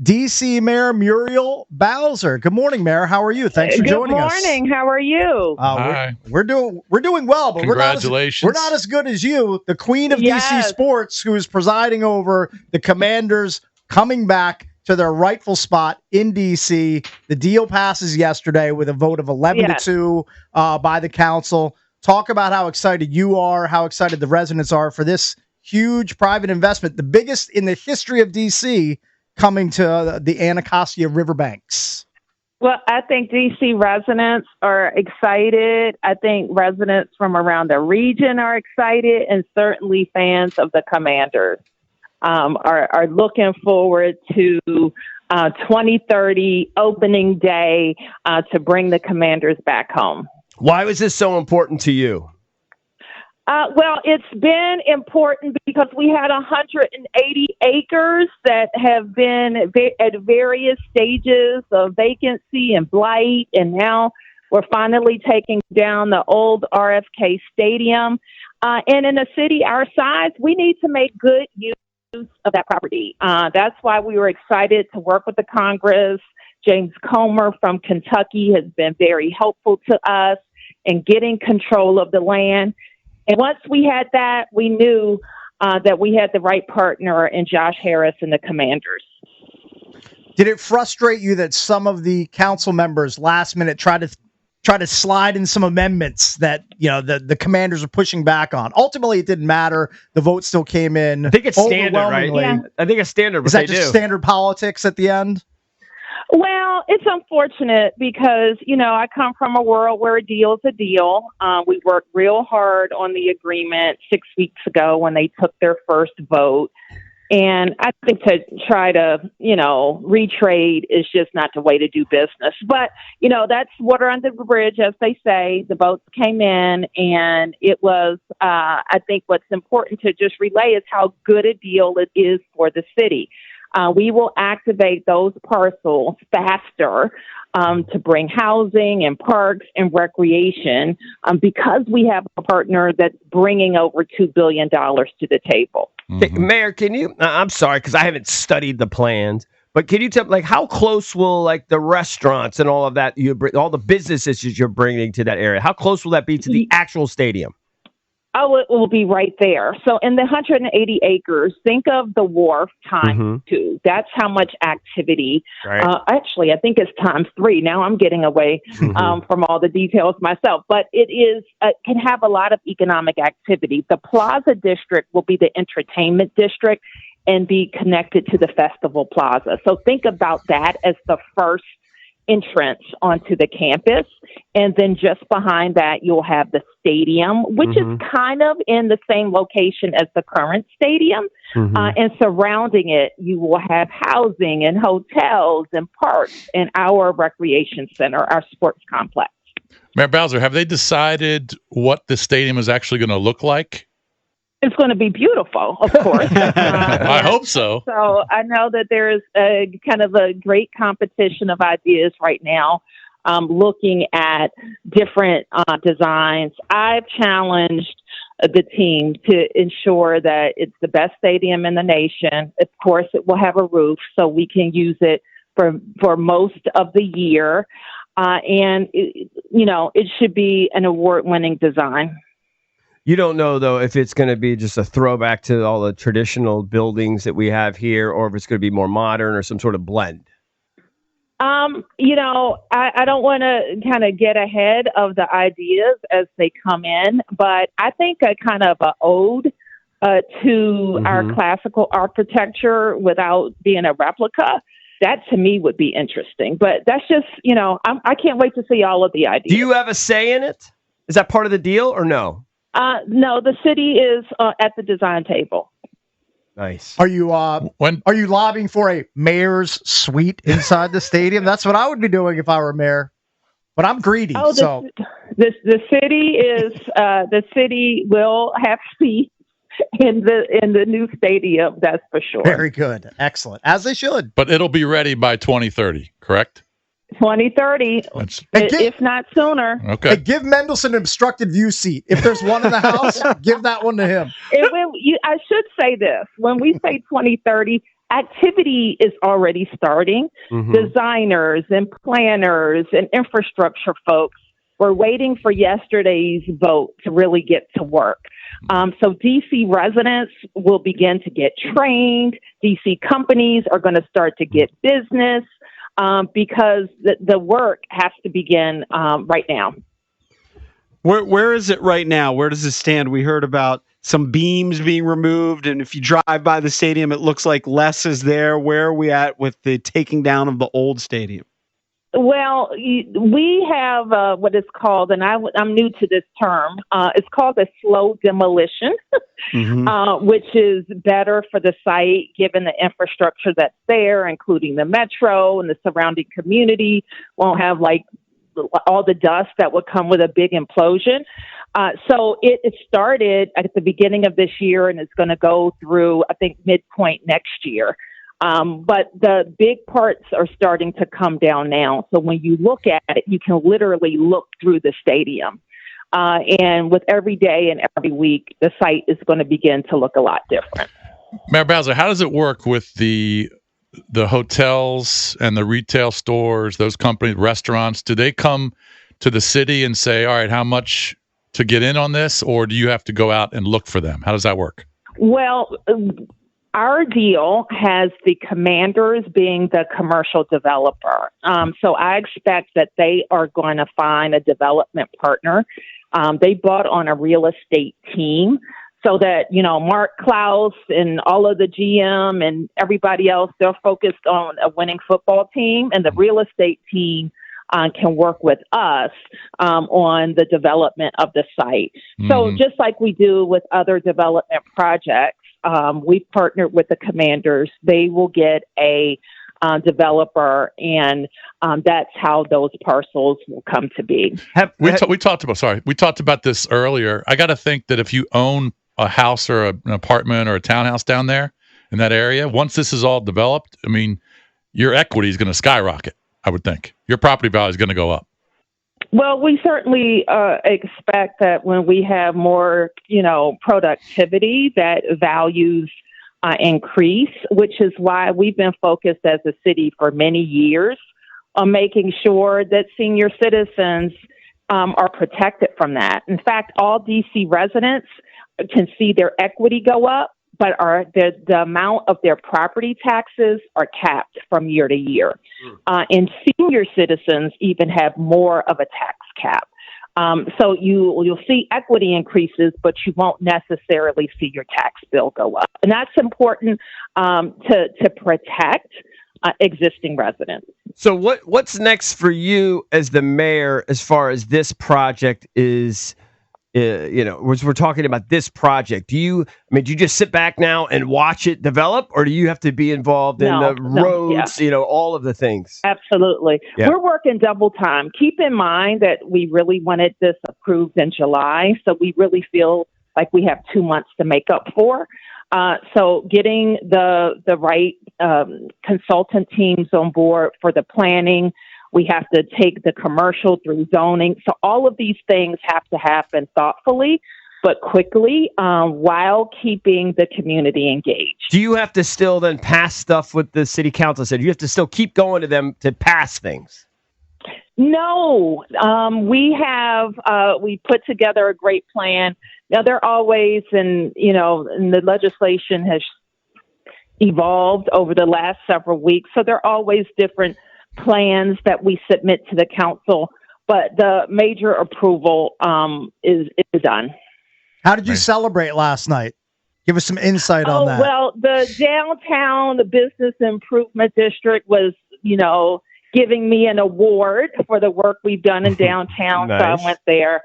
D.C. Mayor Muriel Bowser. Good morning, Mayor. How are you? Thanks for joining us. Good morning. How are you? Hi. We're doing well, but Congratulations. we're not as good as you. The queen of D.C. sports, who is presiding over the Commanders coming back to their rightful spot in D.C. The deal passes yesterday with a vote of 11-2 by the council. Talk about how excited you are, how excited the residents are for this huge private investment, the biggest in the history of D.C., coming to the Anacostia Riverbanks. Well, I think D.C. residents are excited. I think residents from around the region are excited, and certainly fans of the Commanders are looking forward to 2030 opening day to bring the Commanders back home. Why was this so important to you? Well, it's been important because we had 180 acres that have been at various stages of vacancy and blight, and now we're finally taking down the old RFK Stadium. And in a city our size, we need to make good use of that property. That's why we were excited to work with the Congress. James Comer from Kentucky has been very helpful to us in getting control of the land. And once we had that, we knew that we had the right partner in Josh Harris and the Commanders. Did it frustrate you that some of the council members last minute tried to slide in some amendments that the Commanders are pushing back on? Ultimately, it didn't matter. The vote still came in. I think it's standard, right? Yeah. I think it's standard. Is that just standard politics at the end? Well, it's unfortunate because, I come from a world where a deal is a deal. We worked real hard on the agreement 6 weeks ago when they took their first vote. And I think to try to, retrade is just not the way to do business. But, that's water under the bridge, as they say. The votes came in, and it was, I think what's important to just relay is how good a deal it is for the city. We will activate those parcels faster to bring housing and parks and recreation because we have a partner that's bringing over $2 billion to the table. Mm-hmm. Mayor, can you, I'm sorry, because I haven't studied the plans, but can you tell, how close will, the restaurants and all of that, all the businesses you're bringing to that area, how close will that be to the actual stadium? Oh, it will be right there. So in the 180 acres, think of the wharf times two. That's how much activity. Right. Actually, I think it's times three. Now I'm getting away from all the details myself. But it is can have a lot of economic activity. The Plaza District will be the entertainment district and be connected to the Festival Plaza. So think about that as the first entrance onto the campus. And then just behind that, you'll have the stadium, which is kind of in the same location as the current stadium. And surrounding it, you will have housing and hotels and parks and our recreation center, our sports complex. Mayor Bowser, have they decided what the stadium is actually going to look like? It's going to be beautiful, of course. I hope so. So I know that there's a kind of a great competition of ideas right now, looking at different designs. I've challenged the team to ensure that it's the best stadium in the nation. Of course, it will have a roof, so we can use it for most of the year. And, it should be an award-winning design. You don't know, though, if it's going to be just a throwback to all the traditional buildings that we have here, or if it's going to be more modern or some sort of blend. I don't want to kind of get ahead of the ideas as they come in, but I think a kind of an ode to our classical architecture without being a replica, that to me would be interesting. But that's just, I can't wait to see all of the ideas. Do you have a say in it? Is that part of the deal or no? No, the city is at the design table. Nice. Are you lobbying for a mayor's suite inside the stadium? That's what I would be doing if I were mayor. But I'm greedy. The city will have seats in the new stadium. That's for sure. Very good, excellent, as they should. But it'll be ready by 2030, correct? 2030, if not sooner. Okay. Hey, give Mendelson an obstructed view seat. If there's one in the house, give that one to him. I should say this. When we say 2030, activity is already starting. Designers and planners and infrastructure folks were waiting for yesterday's vote to really get to work. So DC residents will begin to get trained. DC companies are going to start to get business because the work has to begin right now. Where is it right now? Where does it stand? We heard about some beams being removed, and if you drive by the stadium, it looks like less is there. Where are we at with the taking down of the old stadium? Well, we have what is called, and I'm new to this term, it's called a slow demolition, which is better for the site given the infrastructure that's there, including the metro and the surrounding community. Won't have like all the dust that would come with a big implosion. So it started at the beginning of this year, and it's going to go through, I think, midpoint next year. But the big parts are starting to come down now. So when you look at it, you can literally look through the stadium. And with every day and every week, the site is going to begin to look a lot different. Mayor Bowser, how does it work with the hotels and the retail stores, those companies, restaurants? Do they come to the city and say, all right, how much to get in on this? Or do you have to go out and look for them? How does that work? Well, our deal has the Commanders being the commercial developer. So I expect that they are going to find a development partner. They bought on a real estate team so that, Mark Klaus and all of the GM and everybody else, they're focused on a winning football team, and the real estate team can work with us on the development of the site. So just like we do with other development projects, we've partnered with the Commanders. They will get a developer, and that's how those parcels will come to be. We talked about this earlier. I got to think that if you own a house or an apartment or a townhouse down there in that area, once this is all developed, I mean, your equity is going to skyrocket, I would think. Your property value is going to go up. Well, we certainly expect that when we have more, productivity, that values increase, which is why we've been focused as a city for many years on making sure that senior citizens are protected from that. In fact, all DC residents can see their equity go up, but the amount of their property taxes are capped from year to year. And senior citizens even have more of a tax cap. So you'll see equity increases, but you won't necessarily see your tax bill go up. And that's important to protect existing residents. So what's next for you as the mayor as far as this project is? We're talking about this project. Do you just sit back now and watch it develop, or do you have to be involved in the roads, all of the things? Absolutely. Yeah. We're working double time. Keep in mind that we really wanted this approved in July, so we really feel like we have 2 months to make up for. So getting the right consultant teams on board for the planning. We have to take the commercial through zoning. So all of these things have to happen thoughtfully, but quickly, while keeping the community engaged. Do you have to still then pass stuff with the city council? So do you have to still keep going to them to pass things? No, we put together a great plan. Now they're always, and the legislation has evolved over the last several weeks. So there are always different plans that we submit to the council, but the major approval is done. How did you celebrate last night? Give us some insight on that. Well, the downtown, the business improvement district was, giving me an award for the work we've done in downtown. Nice. So I went there.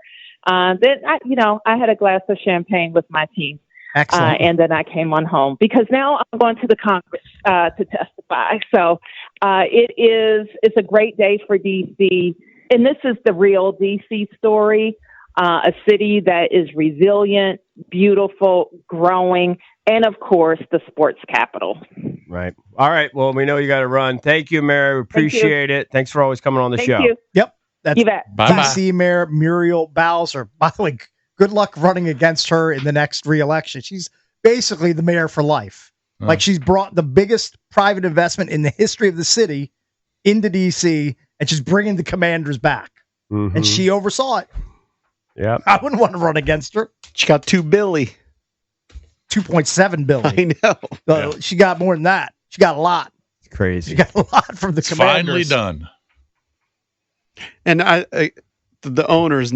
Then I had a glass of champagne with my team. Excellent. And then I came on home because now I'm going to the Congress to testify. So it's a great day for DC. And this is the real DC story, a city that is resilient, beautiful, growing, and of course, the sports capital. Right. All right. Well, we know you got to run. Thank you, Mayor. We appreciate it. Thanks for always coming on the show. Thank you. Yep. That's you bet. DC Mayor Muriel Bowser. By the way, good luck running against her in the next re-election. She's basically the mayor for life. Like she's brought the biggest private investment in the history of the city into DC, and she's bringing the Commanders back. Mm-hmm. And she oversaw it. Yeah, I wouldn't want to run against her. She got $2 billion. 2.7 billion. I know. She got more than that. She got a lot. It's crazy. She got a lot from the Commanders. Finally done. And the owners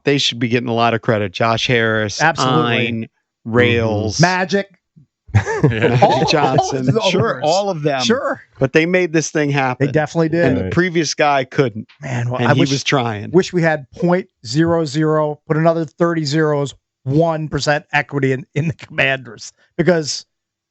they should be getting a lot of credit. Josh Harris, absolutely, Ein, Rails, Magic, Johnson, sure, all of them, sure. But they made this thing happen. They definitely did. And the previous guy couldn't. Man, well, and he was trying. Wish we had 0.00, put another 30 zeros, 1% equity in the Commanders, because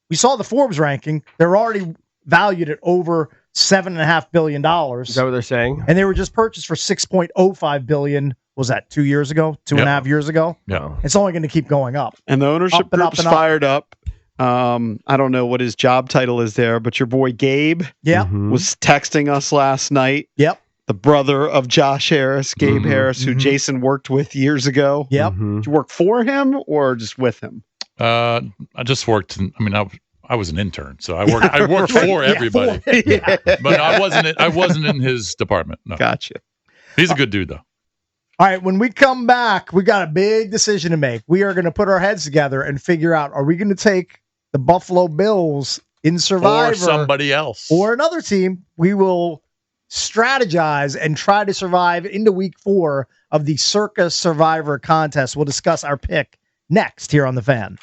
we saw the Forbes ranking. They're already valued at over $7.5 billion. Is that what they're saying? And they were just purchased for $6.05 billion. Was that 2 years ago? 2.5 years ago? Yeah. It's only going to keep going up. And the ownership group's fired up. I don't know what his job title is there, but your boy Gabe was texting us last night. Yep. The brother of Josh Harris, Gabe Harris, who Jason worked with years ago. Yep. Did you work for him or just with him? I just worked. I was an intern, so I worked for everybody. But I wasn't in his department. No. Gotcha. He's a good dude, though. All right, when we come back, we got a big decision to make. We are going to put our heads together and figure out, are we going to take the Buffalo Bills in Survivor? Or somebody else. Or another team. We will strategize and try to survive into week 4 of the Circa Survivor contest. We'll discuss our pick next here on The Fan.